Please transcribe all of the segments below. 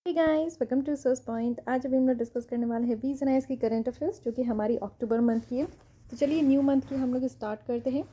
Hey guys, welcome to search point. आज अभी हम लोग डिस्कस करने वाले हैं 20 की करंट अफेयर्स, जो कि हमारी अक्टूबर मंथ की है। तो चलिए न्यू मंथ की हम लोग स्टार्ट करते हैं।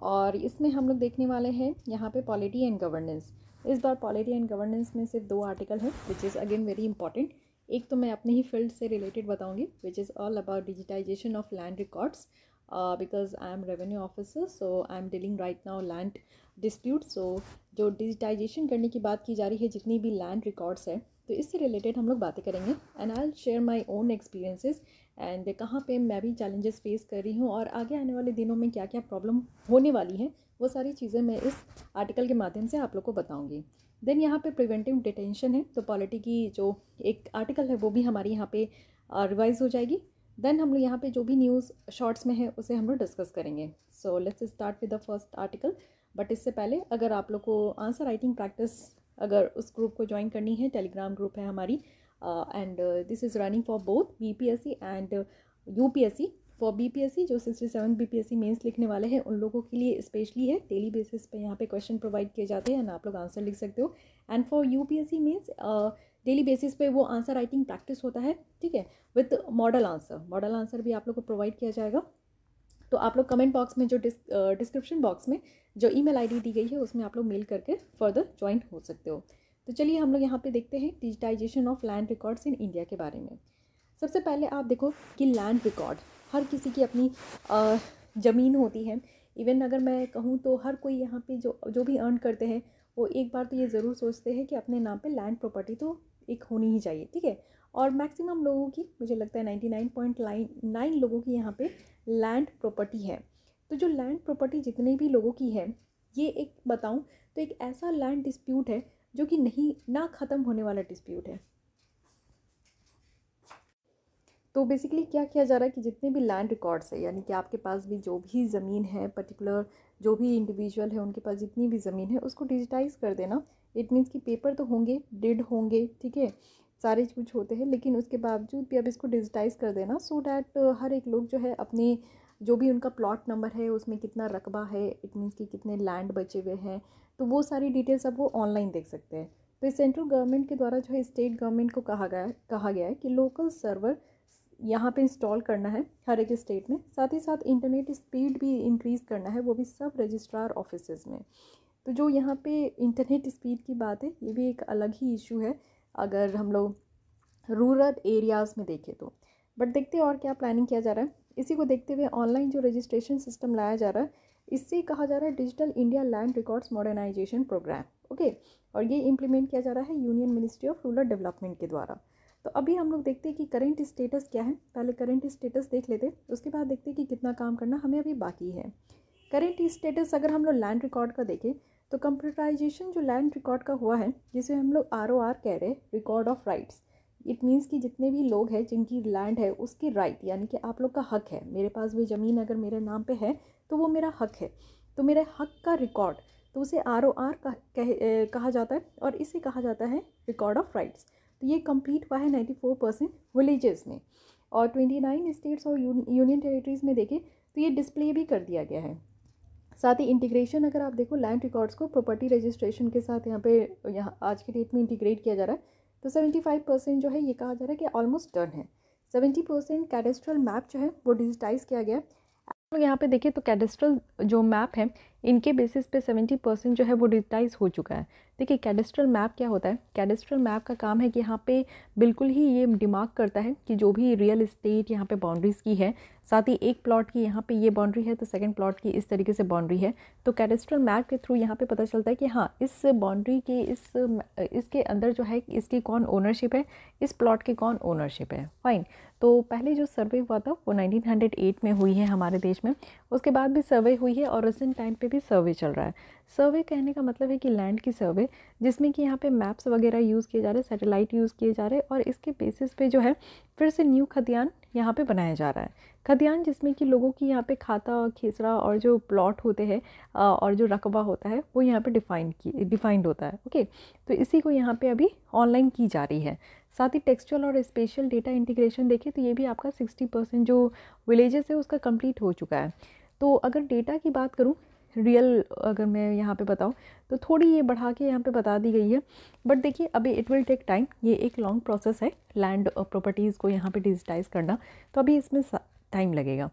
और इसमें हम लोग देखने वाले हैं यहाँ पे पॉलिटी एंड गवर्नेंस। इस बार पॉलिटी एंड गवर्नेंस में सिर्फ 2 आर्टिकल हैं, which is again very important. एक तो मैं अपने ही फील्ड से रिलेटेड बताऊँगी, which is all about digitization of land records, because I am revenue officer, so I am dealing right now land dispute. So जो डिजिटाइजेशन करने की बात की जा रही है, जितनी भी लैंड रिकॉर्ड्स है, तो इससे रिलेटेड हम लोग बातें करेंगे। And I share my own experiences and कहाँ पे मैं भी चैलेंजेस फेस कर रही हूँ और आगे आने वाले दिनों में क्या क्या प्रॉब्लम होने वाली है, वो सारी चीज़ें मैं इस आर्टिकल के माध्यम से आप लोग को बताऊँगी। देन यहाँ पे प्रिवेंटिव डिटेंशन है, तो पॉलिटी की जो एक आर्टिकल है वो भी हमारी यहाँ पे रिवाइज हो जाएगी। देन हम लोग यहाँ पे जो भी न्यूज़ शॉर्ट्स में है उसे हम लोग डिस्कस करेंगे। So let's start with the first article. But इससे पहले अगर आप लोग को आंसर राइटिंग प्रैक्टिस अगर उस ग्रुप को ज्वाइन करनी है, टेलीग्राम ग्रुप है हमारी, and this is running for both BPSC and UPSC. For BPSC जो 67 बीपीएससी मेंस लिखने वाले हैं उन लोगों के लिए स्पेशली है, डेली बेसिस पे यहाँ पे क्वेश्चन प्रोवाइड किए जाते हैं एंड आप लोग आंसर लिख सकते हो। And for UPSC means daily basis पे वो आंसर राइटिंग प्रैक्टिस होता है, ठीक है, विद मॉडल आंसर भी आप लोग को प्रोवाइड किया जाएगा। तो आप लोग कमेंट बॉक्स में जो डिस्क्रिप्शन बॉक्स में जो ईमेल आईडी दी गई है उसमें आप लोग मेल करके फर्दर ज्वाइन हो सकते हो। तो चलिए हम लोग यहाँ पे देखते हैं digitisation of land records in India के बारे में। सबसे पहले आप देखो कि लैंड रिकॉर्ड हर किसी की अपनी ज़मीन होती है। इवन अगर मैं कहूँ तो हर कोई यहाँ पे जो भी अर्न करते हैं वो एक बार तो ये ज़रूर सोचते हैं कि अपने नाम पे लैंड प्रॉपर्टी तो एक होनी ही चाहिए, ठीक है। और मैक्सिमम लोगों की, मुझे लगता है 99.9 लोगों की यहाँ पे लैंड प्रॉपर्टी है। तो जो लैंड प्रॉपर्टी जितने भी लोगों की है, ये एक बताऊँ तो एक ऐसा लैंड डिस्प्यूट है जो कि नहीं ना ख़त्म होने वाला डिस्प्यूट है। तो बेसिकली क्या किया जा रहा है कि जितने भी लैंड रिकॉर्ड्स है, यानी कि आपके पास भी जो भी ज़मीन है, पर्टिकुलर जो भी इंडिविजुअल है उनके पास जितनी भी ज़मीन है उसको डिजिटाइज़ कर देना। इट मीन्स कि पेपर तो होंगे, डिड होंगे, ठीक है, सारे कुछ होते हैं, लेकिन उसके बावजूद भी अब इसको डिजिटाइज़ कर देना सो डैट हर एक लोग जो है अपने जो भी उनका प्लॉट नंबर है उसमें कितना रकबा है, इट मीन्स कि कितने लैंड बचे हुए हैं, तो वो सारी डिटेल्स अब वो ऑनलाइन देख सकते हैं। तो सेंट्रल गवर्नमेंट के द्वारा जो है स्टेट गवर्नमेंट को कहा गया है कि लोकल सर्वर यहाँ पे इंस्टॉल करना है हर एक स्टेट में। साथ ही साथ इंटरनेट स्पीड भी इंक्रीज़ करना है, वो भी सब रजिस्ट्रार ऑफिसेज़ में। तो जो यहाँ पे इंटरनेट स्पीड की बात है, ये भी एक अलग ही इशू है अगर हम लोग रूरल एरियाज़ में देखें तो। बट देखते हैं और क्या प्लानिंग किया जा रहा है। इसी को देखते हुए ऑनलाइन जो रजिस्ट्रेशन सिस्टम लाया जा रहा है, इससे कहा जा रहा है digital India land records modernisation programme, okay. और ये इम्प्लीमेंट किया जा रहा है union ministry of rural development के द्वारा। तो अभी हम लोग देखते हैं कि करंट स्टेटस क्या है। पहले करंट स्टेटस देख लेते हैं, उसके बाद देखते हैं कि कितना काम करना हमें अभी बाकी है। करंट स्टेटस अगर हम लोग लैंड रिकॉर्ड का देखें तो कंप्यूटराइजेशन जो लैंड रिकॉर्ड का हुआ है, जिसे हम लोग ROR कह रहे हैं, record of rights. It means कि जितने भी लोग हैं जिनकी लैंड है उसकी राइट, यानी कि आप लोग का हक है, मेरे पास भी ज़मीन अगर मेरे नाम पे है तो वो मेरा हक है। तो मेरे हक का रिकॉर्ड, तो उसे ROR कहा जाता है और इसे कहा जाता है रिकॉर्ड ऑफ राइट्स। तो ये कंप्लीट हुआ है 94% विलेजेस में, और 29 स्टेट्स और यूनियन टेरिटरीज़ में देखें तो ये डिस्प्ले भी कर दिया गया है। साथ ही इंटीग्रेशन अगर आप देखो लैंड रिकॉर्ड्स को प्रॉपर्टी रजिस्ट्रेशन के साथ यहाँ आज की डेट में इंटीग्रेट किया जा रहा है। तो 75% जो है ये कहा जा रहा है कि ऑलमोस्ट डन है। 70% कैडेस्ट्रल मैप जो है वो डिजिटाइज किया गया। तो यहाँ पे देखिए तो कैडेस्ट्रल जो मैप है इनके बेसिस पे 70% जो है वो डिजिटाइज हो चुका है। देखिए कैडेस्ट्रल मैप क्या होता है, कैडेस्ट्रल मैप का काम है कि यहाँ पे बिल्कुल ही ये डिमार्क करता है कि जो भी रियल एस्टेट यहाँ पे बाउंड्रीज़ की है, साथ ही एक प्लॉट की यहाँ पे ये बाउंड्री है तो सेकंड प्लॉट की इस तरीके से बाउंड्री है। तो कैडेस्ट्रल मैप के थ्रू यहाँ पे पता चलता है कि हाँ इस बाउंड्री के इसके अंदर जो है इसकी कौन ओनरशिप है, इस प्लॉट की कौन ओनरशिप है, फाइन। तो पहले जो सर्वे हुआ था वो 1908 में हुई है हमारे देश में, उसके बाद भी सर्वे हुई है और रिसेंट टाइम पे भी सर्वे चल रहा है। सर्वे कहने का मतलब है कि लैंड की सर्वे, जिसमें कि यहाँ पे मैप्स वगैरह यूज़ किए जा रहे हैं, सैटेलाइट यूज़ किए जा रहे हैं, और इसके बेसिस पे जो है फिर से न्यू खतियान यहाँ पे बनाया जा रहा है। खतियान जिसमें कि लोगों की यहाँ पे खाता खेसरा और जो प्लॉट होते हैं और जो रकबा होता है वो यहाँ पे डिफाइंड होता है, ओके। तो इसी को यहाँ पे अभी ऑनलाइन की जा रही है। साथ ही टेक्सचुअल और स्पेशल डेटा इंटीग्रेशन देखें तो ये भी आपका 60% जो विलेजेस है उसका कंप्लीट हो चुका है। तो अगर डेटा की बात करूँ रियल अगर मैं यहाँ पे बताऊँ तो थोड़ी ये बढ़ा के यहाँ पे बता दी गई है, बट देखिए अभी इट विल टेक टाइम, ये एक लॉन्ग प्रोसेस है लैंड प्रॉपर्टीज़ को यहाँ पे डिजिटाइज़ करना, तो अभी इसमें टाइम लगेगा।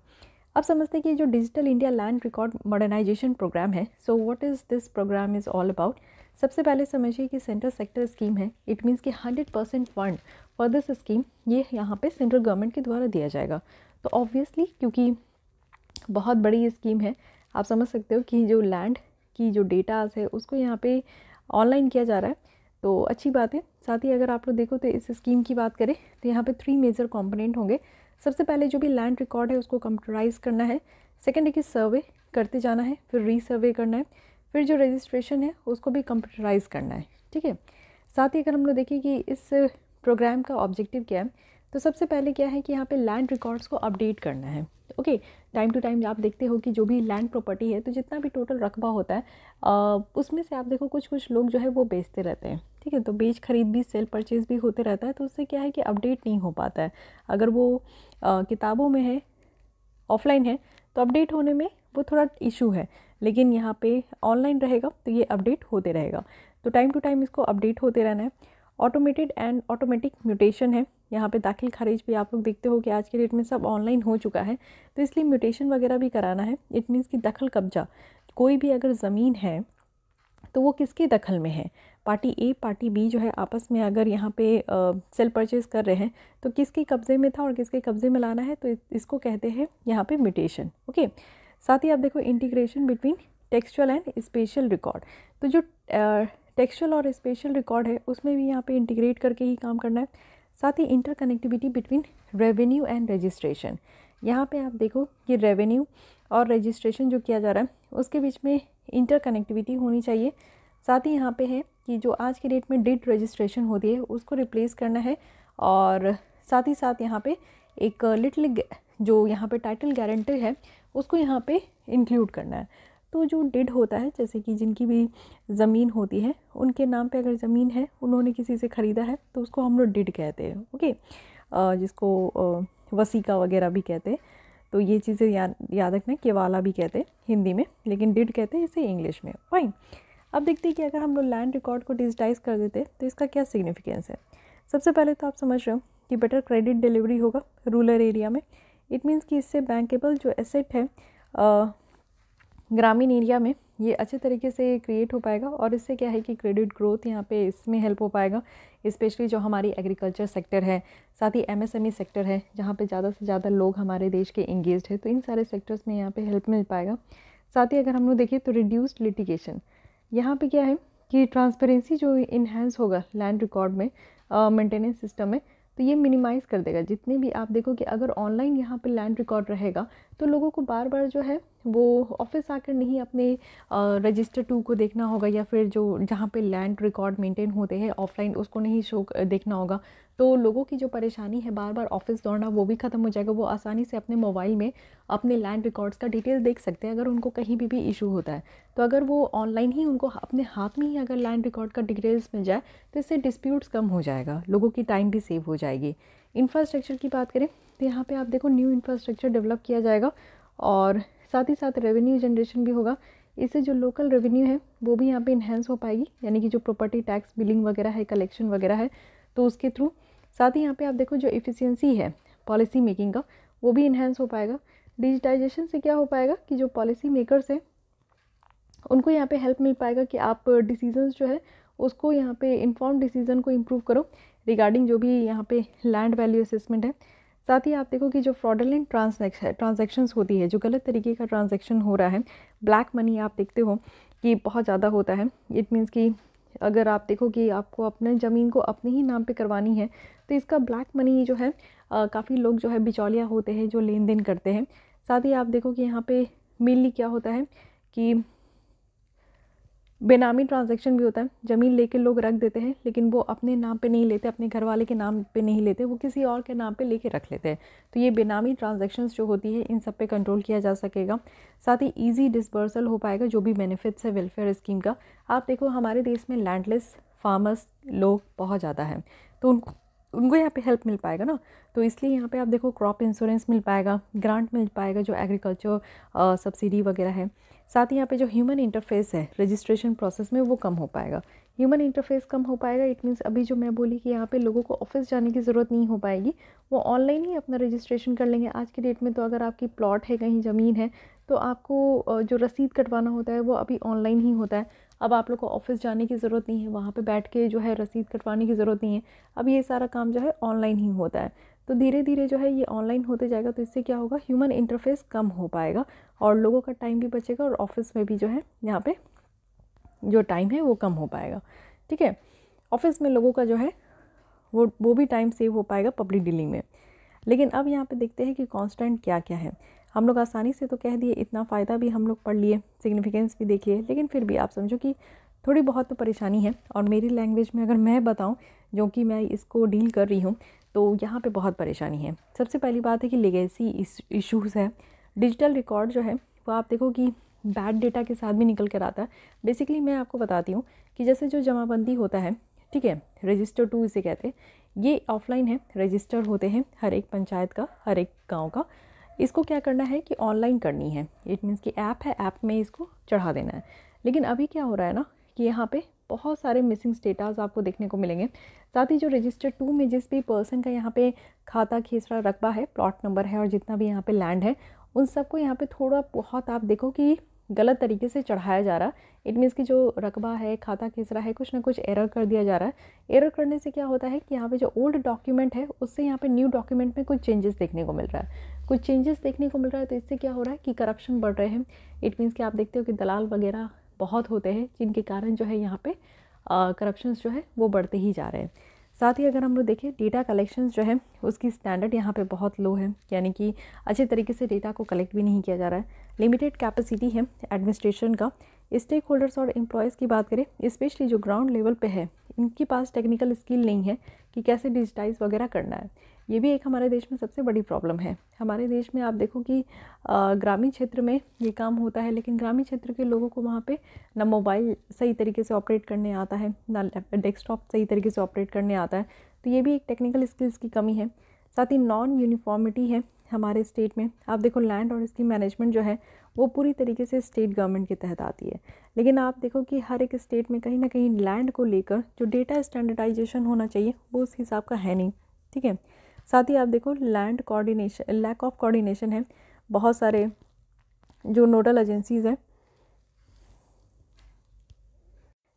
अब समझते हैं कि जो digital India land record modernization programme है, so what is this programme is all about. सबसे पहले समझिए कि सेंट्रल सेक्टर स्कीम है, इट मीन्स कि 100% फंड फॉर दिस स्कीम ये यहाँ पे सेंट्रल गवर्नमेंट के द्वारा दिया जाएगा। तो ऑब्वियसली क्योंकि बहुत बड़ी ये स्कीम है, आप समझ सकते हो कि जो लैंड की जो डेटाज है उसको यहाँ पे ऑनलाइन किया जा रहा है, तो अच्छी बात है। साथ ही अगर आप लोग देखो तो इस स्कीम की बात करें तो यहाँ पे 3 मेजर कंपोनेंट होंगे। सबसे पहले जो भी लैंड रिकॉर्ड है उसको कंप्यूटराइज करना है, सेकेंड है कि सर्वे करते जाना है, फिर रीसर्वे करना है, फिर जो रजिस्ट्रेशन है उसको भी कंप्यूटराइज करना है, ठीक है। साथ ही अगर हम लोग देखें कि इस प्रोग्राम का ऑब्जेक्टिव क्या है, तो सबसे पहले क्या है कि यहाँ पे लैंड रिकॉर्ड्स को अपडेट करना है। ओके, टाइम टू टाइम आप देखते हो कि जो भी लैंड प्रॉपर्टी है तो जितना भी टोटल रकबा होता है उसमें से आप देखो कुछ कुछ लोग जो है वो बेचते रहते हैं, ठीक है। तो बेच खरीद भी, सेल परचेज भी होते रहता है, तो उससे क्या है कि अपडेट नहीं हो पाता है। अगर वो किताबों में है, ऑफलाइन है, तो अपडेट होने में वो थोड़ा इशू है, लेकिन यहाँ पे ऑनलाइन रहेगा तो ये अपडेट होते रहेगा। तो टाइम टू टाइम इसको अपडेट होते रहना है। ऑटोमेटेड एंड ऑटोमेटिक म्यूटेशन है, यहाँ पे दाखिल खारिज भी आप लोग देखते हो कि आज के डेट में सब ऑनलाइन हो चुका है, तो इसलिए म्यूटेशन वगैरह भी कराना है। इट मीन्स कि दखल कब्जा, कोई भी अगर ज़मीन है तो वो किसके दखल में है, पार्टी ए पार्टी बी जो है आपस में अगर यहाँ पे सेल परचेज कर रहे हैं तो किसके कब्ज़े में था और किसके कब्ज़े में लाना है, तो इसको कहते हैं यहाँ पे म्यूटेशन। ओके, साथ ही आप देखो integration between textual and special record, तो जो टेक्सचुअल और स्पेशल रिकॉर्ड है उसमें भी यहाँ पे इंटीग्रेट करके ही काम करना है। साथ ही interconnectivity between revenue and registration, यहाँ पे आप देखो कि रेवेन्यू और रजिस्ट्रेशन जो किया जा रहा है उसके बीच में इंटरकनेक्टिविटी होनी चाहिए। साथ ही यहाँ पे है कि जो आज की डेट में डिड रजिस्ट्रेशन होती है उसको रिप्लेस करना है, और साथ ही साथ यहाँ पे एक लिटिल जो यहाँ पे टाइटल गारंटी है उसको यहाँ पे इंक्लूड करना है। तो जो डिड होता है, जैसे कि जिनकी भी ज़मीन होती है उनके नाम पे अगर ज़मीन है, उन्होंने किसी से ख़रीदा है, तो उसको हम लोग डिड कहते हैं। ओके, जिसको वसीका वगैरह भी कहते हैं, तो ये चीज़ें याद रखना, केवाला भी कहते हैं हिंदी में, लेकिन डिड कहते हैं इसे इंग्लिश में। फाइन, अब देखते हैं कि अगर हम लोग लैंड रिकॉर्ड को डिजिटाइज़ कर देते तो इसका क्या सिग्निफिकेंस है। सबसे पहले तो आप समझ रहे हो कि बेटर क्रेडिट डिलीवरी होगा रूरल एरिया में। इट मीन्स कि इससे बैंकेबल जो एसेट है ग्रामीण एरिया में ये अच्छे तरीके से क्रिएट हो पाएगा, और इससे क्या है कि क्रेडिट ग्रोथ यहाँ पे इसमें हेल्प हो पाएगा, स्पेशली जो हमारी एग्रीकल्चर सेक्टर है, साथ ही एमएसएमई सेक्टर है जहाँ पे ज़्यादा से ज़्यादा लोग हमारे देश के इंगेज्ड है, तो इन सारे सेक्टर्स में यहाँ पे हेल्प मिल पाएगा। साथ ही अगर हम लोग देखें तो रिड्यूस्ड लिटिगेशन, यहाँ पे क्या है कि ट्रांसपेरेंसी जो इन्हेंस होगा लैंड रिकॉर्ड में मेंटेनेंस सिस्टम में, तो ये मिनिमाइज़ कर देगा। जितने भी आप देखो कि अगर ऑनलाइन यहाँ पे लैंड रिकॉर्ड रहेगा तो लोगों को बार बार जो है वो ऑफिस आकर नहीं अपने रजिस्टर 2 को देखना होगा, या फिर जो जहाँ पे लैंड रिकॉर्ड मेंटेन होते हैं ऑफलाइन उसको नहीं शो देखना होगा। तो लोगों की जो परेशानी है बार बार ऑफिस दौड़ना, वो भी ख़त्म हो जाएगा। वो आसानी से अपने मोबाइल में अपने लैंड रिकॉर्ड्स का डिटेल देख सकते हैं अगर उनको कहीं भी इशू होता है। तो अगर वो ऑनलाइन ही उनको अपने हाथ में ही अगर लैंड रिकॉर्ड का डिटेल्स मिल जाए तो इससे डिस्प्यूट्स कम हो जाएगा, लोगों की टाइम भी सेव हो जाएगी। इंफ्रास्ट्रक्चर की बात करें तो यहाँ पे आप देखो न्यू इंफ्रास्ट्रक्चर डेवलप किया जाएगा, और साथ ही साथ रेवेन्यू जनरेशन भी होगा। इससे जो लोकल रेवेन्यू है वो भी यहाँ पे इन्हेंस हो पाएगी, यानी कि जो प्रॉपर्टी टैक्स बिलिंग वगैरह है, कलेक्शन वगैरह है, तो उसके थ्रू। साथ ही यहाँ पे आप देखो जो एफिशिएंसी है पॉलिसी मेकिंग का वो भी इन्हेंस हो पाएगा। डिजिटाइजेशन से क्या हो पाएगा कि जो पॉलिसी मेकर्स हैं उनको यहाँ पे हेल्प मिल पाएगा कि आप डिसीजंस जो है उसको यहाँ पे इन्फॉर्म डिसीजन को इम्प्रूव करो रिगार्डिंग जो भी यहाँ पे लैंड वैल्यू असेसमेंट है। साथ ही आप देखो कि जो फ्रॉडलेंट ट्रांजैक्शंस होती है, जो गलत तरीके का ट्रांजैक्शन हो रहा है, ब्लैक मनी आप देखते हो कि बहुत ज़्यादा होता है। इट मीन्स कि अगर आप देखो कि आपको अपने ज़मीन को अपने ही नाम पे करवानी है तो इसका ब्लैक मनी जो है काफ़ी लोग जो है बिचौलिया होते हैं जो लेन देन करते हैं। साथ ही आप देखो कि यहाँ पे मेनली क्या होता है कि बेनामी ट्रांजैक्शन भी होता है। ज़मीन लेके लोग रख देते हैं लेकिन वो अपने नाम पे नहीं लेते, अपने घर वाले के नाम पे नहीं लेते, वो किसी और के नाम पे लेके रख लेते हैं। तो ये बेनामी ट्रांजैक्शंस जो होती है इन सब पे कंट्रोल किया जा सकेगा। साथ ही इजी डिसबर्सल हो पाएगा जो भी बेनिफिट्स है वेलफेयर स्कीम का। आप देखो हमारे देश में लैंडलेस फार्मर्स लोग बहुत ज़्यादा हैं, तो उनको यहाँ पे हेल्प मिल पाएगा ना। तो इसलिए यहाँ पे आप देखो क्रॉप इंश्योरेंस मिल पाएगा, ग्रांट मिल पाएगा जो एग्रीकल्चर सब्सिडी वगैरह है। साथ ही यहाँ पे जो ह्यूमन इंटरफेस है रजिस्ट्रेशन प्रोसेस में वो कम हो पाएगा। ह्यूमन इंटरफेस कम हो पाएगा, इट मीन्स अभी जो मैं बोली कि यहाँ पे लोगों को ऑफिस जाने की ज़रूरत नहीं हो पाएगी, वो ऑनलाइन ही अपना रजिस्ट्रेशन कर लेंगे। आज की डेट में तो अगर आपकी प्लॉट है, कहीं ज़मीन है, तो आपको जो रसीद कटवाना होता है वो अभी ऑनलाइन ही होता है। अब आप लोग को ऑफिस जाने की ज़रूरत नहीं है, वहाँ पे बैठ के जो है रसीद कटवाने की ज़रूरत नहीं है। अब ये सारा काम जो है ऑनलाइन ही होता है। तो धीरे धीरे जो है ये ऑनलाइन होते जाएगा, तो इससे क्या होगा, ह्यूमन इंटरफेस कम हो पाएगा और लोगों का टाइम भी बचेगा और ऑफिस में भी जो है यहाँ पे जो टाइम है वो कम हो पाएगा। ठीक है, ऑफिस में लोगों का जो है वो भी टाइम सेव हो पाएगा पब्लिक डीलिंग में। लेकिन अब यहाँ पे देखते हैं कि कांस्टेंट क्या क्या है। हम लोग आसानी से तो कह दिए, इतना फ़ायदा भी हम लोग पढ़ लिए, सिग्निफिकेंस भी देख लिए, लेकिन फिर भी आप समझो कि थोड़ी बहुत तो परेशानी है। और मेरी लैंग्वेज में अगर मैं बताऊँ, जो कि मैं इसको डील कर रही हूँ, तो यहाँ पे बहुत परेशानी है। सबसे पहली बात है कि लेगेसी इश्यूज़ है। डिजिटल रिकॉर्ड जो है वो आप देखो कि बैड डेटा के साथ भी निकल कर आता है। बेसिकली मैं आपको बताती हूँ कि जैसे जो जमाबंदी होता है, ठीक है, रजिस्टर 2 इसे कहते हैं, ये ऑफलाइन है, रजिस्टर होते हैं हर एक पंचायत का, हर एक गांव का। इसको क्या करना है कि ऑनलाइन करनी है, इट मीन्स कि ऐप है, ऐप में इसको चढ़ा देना है। लेकिन अभी क्या हो रहा है ना कि यहाँ पे बहुत सारे मिसिंग स्टेटस आपको देखने को मिलेंगे। साथ ही जो रजिस्टर 2 में जिस भी पर्सन का यहाँ पे खाता, खेसरा, रकबा है, प्लॉट नंबर है और जितना भी यहाँ पे लैंड है, उन सबको यहाँ पे थोड़ा बहुत आप देखो कि गलत तरीके से चढ़ाया जा रहा है। इट मीन्स कि जो रकबा है, खाता खेसरा है, कुछ ना कुछ एरर कर दिया जा रहा है। एरर करने से क्या होता है कि यहाँ पे जो ओल्ड डॉक्यूमेंट है उससे यहाँ पे न्यू डॉक्यूमेंट में कुछ चेंजेस देखने को मिल रहा है, कुछ चेंजेस देखने को मिल रहा है। तो इससे क्या हो रहा है कि करप्शन बढ़ रहे हैं। इट मीन्स कि आप देखते हो कि दलाल वगैरह बहुत होते हैं, जिनके कारण जो है यहाँ पे करप्शंस जो है वो बढ़ते ही जा रहे हैं। साथ ही अगर हम लोग देखें, डेटा कलेक्शंस जो है उसकी स्टैंडर्ड यहाँ पे बहुत लो है, यानी कि अच्छे तरीके से डेटा को कलेक्ट भी नहीं किया जा रहा है। लिमिटेड कैपेसिटी है एडमिनिस्ट्रेशन का। स्टेक होल्डर्स और एम्प्लॉयज़ की बात करें, स्पेशली जो ग्राउंड लेवल पे है, इनके पास टेक्निकल स्किल नहीं है कि कैसे डिजिटाइज़ वगैरह करना है। ये भी एक हमारे देश में सबसे बड़ी प्रॉब्लम है। हमारे देश में आप देखो कि ग्रामीण क्षेत्र में ये काम होता है, लेकिन ग्रामीण क्षेत्र के लोगों को वहाँ पे ना मोबाइल सही तरीके से ऑपरेट करने आता है, ना डेस्कटॉप सही तरीके से ऑपरेट करने आता है। तो ये भी एक टेक्निकल स्किल्स की कमी है। साथ ही नॉन यूनिफॉर्मिटी है हमारे स्टेट में। आप देखो लैंड और इसकी मैनेजमेंट जो है वो पूरी तरीके से स्टेट गवर्नमेंट के तहत आती है, लेकिन आप देखो कि हर एक स्टेट में कहीं ना कहीं लैंड को लेकर जो डेटा स्टैंडर्डाइजेशन होना चाहिए वो उस हिसाब का है नहीं। ठीक है, साथ ही आप देखो land coordination, lack of coordination है। बहुत सारे जो नोडल एजेंसीज़ हैं,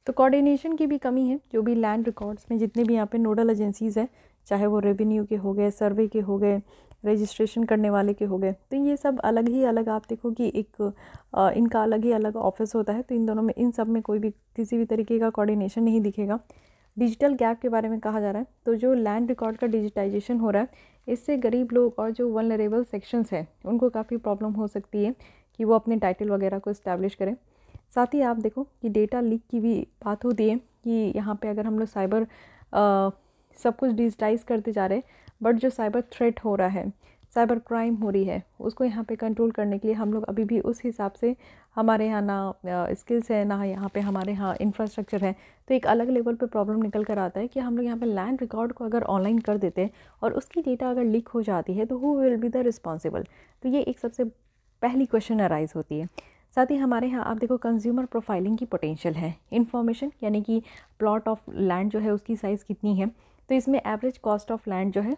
तो कोऑर्डिनेशन की भी कमी है। जो भी लैंड रिकॉर्ड्स में जितने भी यहाँ पे नोडल एजेंसीज़ हैं, चाहे वो रेवेन्यू के हो गए, सर्वे के हो गए, रजिस्ट्रेशन करने वाले के हो गए, तो ये सब अलग ही अलग, आप देखो कि एक इनका अलग ही अलग ऑफिस होता है। तो इन दोनों में, इन सब में कोई भी किसी भी तरीके का कोऑर्डिनेशन नहीं दिखेगा। डिजिटल गैप के बारे में कहा जा रहा है, तो जो लैंड रिकॉर्ड का डिजिटाइजेशन हो रहा है, इससे गरीब लोग और जो वल्नरेबल सेक्शंस हैं उनको काफ़ी प्रॉब्लम हो सकती है कि वो अपने टाइटल वगैरह को इस्टेब्लिश करें। साथ ही आप देखो कि डेटा लीक की भी बात होती है कि यहाँ पे अगर हम लोग साइबर सब कुछ डिजिटाइज करते जा रहे हैं, बट जो साइबर थ्रेट हो रहा है, साइबर क्राइम हो रही है, उसको यहाँ पे कंट्रोल करने के लिए हम लोग अभी भी उस हिसाब से, हमारे यहाँ ना स्किल्स है, ना यहाँ पे हमारे यहाँ इंफ्रास्ट्रक्चर है। तो एक अलग लेवल पे प्रॉब्लम निकल कर आता है कि हम लोग यहाँ पे लैंड रिकॉर्ड को अगर ऑनलाइन कर देते हैं और उसकी डेटा अगर लीक हो जाती है, तो who will be the responsible. तो ये एक सबसे पहली क्वेश्चन अराइज होती है। साथ ही हमारे यहाँ आप देखो कंज्यूमर प्रोफाइलिंग की पोटेंशियल है। इन्फॉर्मेशन यानी कि प्लॉट ऑफ लैंड जो है उसकी साइज़ कितनी है, तो इसमें एवरेज कॉस्ट ऑफ लैंड जो है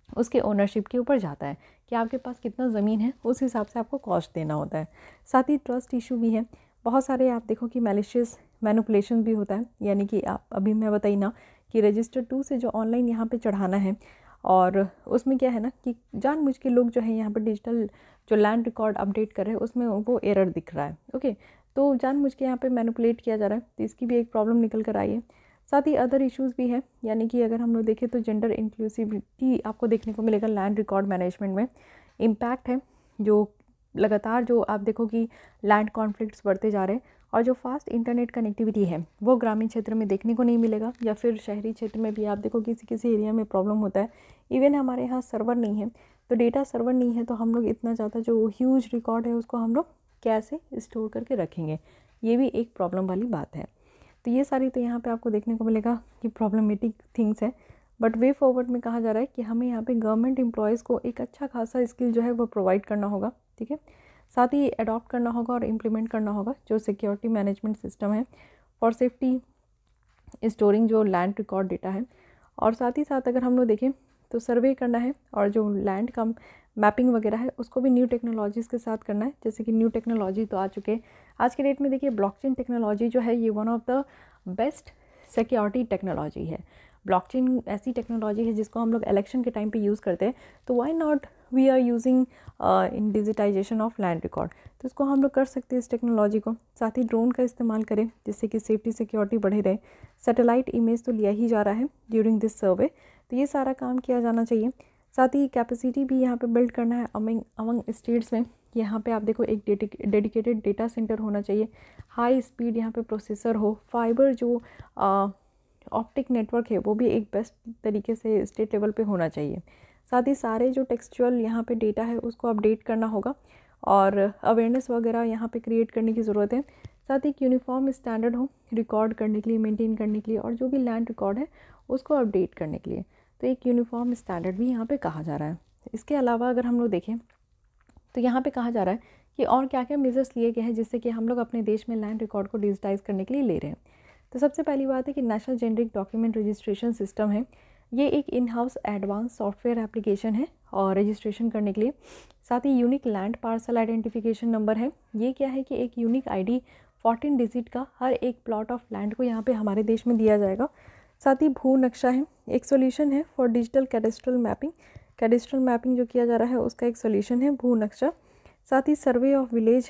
उसके ओनरशिप के ऊपर जाता है कि आपके पास कितना ज़मीन है, उस हिसाब से आपको कॉस्ट देना होता है। साथ ही ट्रस्ट इशू भी है। बहुत सारे आप देखो कि मैलिशियस मैनिपुलेशन भी होता है, यानी कि आप अभी मैं बताई ना कि रजिस्टर 2 से जो ऑनलाइन यहाँ पे चढ़ाना है, और उसमें क्या है ना कि जानबूझ के लोग जो है यहाँ पर डिजिटल जो लैंड रिकॉर्ड अपडेट कर रहे हैं उसमें वो एरर दिख रहा है। ओके, तो जानबूझ के यहाँ पे मैनिपुलेट किया जा रहा है, तो इसकी भी एक प्रॉब्लम निकल कर आई है। साथ ही अदर इश्यूज़ भी है, यानी कि अगर हम लोग देखें तो जेंडर इंक्लूसिविटी आपको देखने को मिलेगा लैंड रिकॉर्ड मैनेजमेंट में। इम्पैक्ट है जो लगातार, जो आप देखो कि लैंड कॉन्फ्लिक्ट्स बढ़ते जा रहे हैं, और जो फास्ट इंटरनेट कनेक्टिविटी है वो ग्रामीण क्षेत्र में देखने को नहीं मिलेगा, या फिर शहरी क्षेत्र में भी आप देखो किसी किसी एरिया में प्रॉब्लम होता है। इवन हमारे यहाँ सर्वर नहीं है, तो डेटा सर्वर नहीं है, तो हम लोग इतना ज़्यादा जो ह्यूज रिकॉर्ड है उसको हम लोग कैसे स्टोर करके रखेंगे, ये भी एक प्रॉब्लम वाली बात है। तो ये सारी तो यहाँ पे आपको देखने को मिलेगा कि प्रॉब्लमेटिक थिंग्स है। बट वे फॉरवर्ड में कहा जा रहा है कि हमें यहाँ पे गवर्नमेंट एम्प्लॉयज़ को एक अच्छा खासा स्किल जो है वो प्रोवाइड करना होगा। ठीक है, साथ ही अडॉप्ट करना होगा और इम्प्लीमेंट करना होगा जो सिक्योरिटी मैनेजमेंट सिस्टम है फॉर सेफ्टी स्टोरिंग जो लैंड रिकॉर्ड डेटा है। और साथ ही साथ अगर हम लोग देखें तो सर्वे करना है और जो लैंड का मैपिंग वगैरह है उसको भी न्यू टेक्नोलॉजीज़ के साथ करना है। जैसे कि न्यू टेक्नोलॉजी तो आ चुके हैं आज के डेट में। देखिए ब्लॉकचेन टेक्नोलॉजी जो है ये one of the best security technology है। ब्लॉकचेन ऐसी टेक्नोलॉजी है जिसको हम लोग इलेक्शन के टाइम पे यूज़ करते हैं, तो why not we are using in digitisation of land record. तो इसको हम लोग कर सकते हैं इस टेक्नोलॉजी को। साथ ही ड्रोन का इस्तेमाल करें जिससे कि सेफ्टी सिक्योरिटी बढ़े रहे। सैटेलाइट इमेज तो लिया ही जा रहा है ड्यूरिंग दिस सर्वे, तो ये सारा काम किया जाना चाहिए। साथ ही कैपेसिटी भी यहाँ पे बिल्ड करना है अमंग स्टेट्स में। यहाँ पे आप देखो एक डेडिकेटेड डेटा सेंटर होना चाहिए, हाई स्पीड यहाँ पे प्रोसेसर हो, फाइबर जो ऑप्टिक नेटवर्क है वो भी एक बेस्ट तरीके से स्टेट लेवल पे होना चाहिए। साथ ही सारे जो टेक्सचुअल यहाँ पे डेटा है उसको अपडेट करना होगा और अवेयरनेस वगैरह यहाँ पे क्रिएट करने की ज़रूरत है। साथ ही एक यूनिफॉर्म स्टैंडर्ड हो रिकॉर्ड करने के लिए, मेंटेन करने के लिए, और जो भी लैंड रिकॉर्ड है उसको अपडेट करने के लिए, तो एक यूनिफॉर्म स्टैंडर्ड भी यहाँ पे कहा जा रहा है। इसके अलावा अगर हम लोग देखें तो यहाँ पे कहा जा रहा है कि और क्या क्या मेजर्स लिए गए हैं जिससे कि हम लोग अपने देश में लैंड रिकॉर्ड को डिजिटाइज करने के लिए ले रहे हैं। तो सबसे पहली बात है कि national generic document registration system है। ये एक in house advance software application है और रजिस्ट्रेशन करने के लिए। साथ ही unique land parcel identification number है। ये क्या है कि एक यूनिक आईडी 14 डिजिट का हर एक प्लॉट ऑफ लैंड को यहाँ पे हमारे देश में दिया जाएगा। साथ ही भू नक्शा है, एक सोल्यूशन है for digital cadastral mapping. Cadastral mapping जो किया जा रहा है उसका एक सोल्यूशन है भू नक्शा। साथ ही सर्वे ऑफ विलेज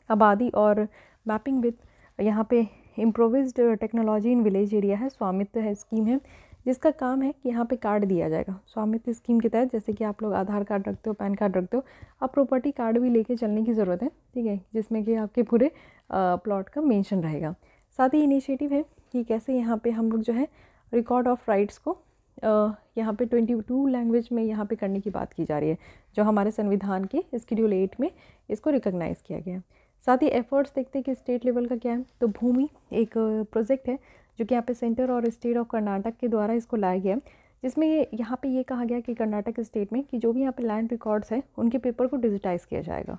आबादी और मैपिंग विद यहाँ पे improvised technology in village area है। स्वामित्व है स्कीम है जिसका काम है कि यहाँ पे कार्ड दिया जाएगा। स्वामित्व स्कीम के तहत जैसे कि आप लोग आधार कार्ड रखते हो, पैन कार्ड रखते हो, आप प्रॉपर्टी कार्ड भी लेके चलने की ज़रूरत है, ठीक है, जिसमें कि आपके पूरे प्लॉट का मेंशन रहेगा। साथ ही इनिशिएटिव है कि कैसे यहाँ पे हम लोग जो है रिकॉर्ड ऑफ राइट्स को यहाँ पे 22 लैंग्वेज में यहाँ पे करने की बात की जा रही है, जो हमारे संविधान के शेड्यूल 8 में इसको रिकॉग्नाइज़ किया गया है। साथ ही एफर्ट्स देखते हैं कि स्टेट लेवल का क्या है। तो भूमि एक प्रोजेक्ट है जो कि यहाँ पे सेंटर और स्टेट ऑफ कर्नाटक के द्वारा इसको लाया गया है, जिसमें यहाँ पे ये कहा गया कि कर्नाटक स्टेट में कि जो भी यहाँ पे लैंड रिकॉर्ड्स है उनके पेपर को डिजिटाइज़ किया जाएगा।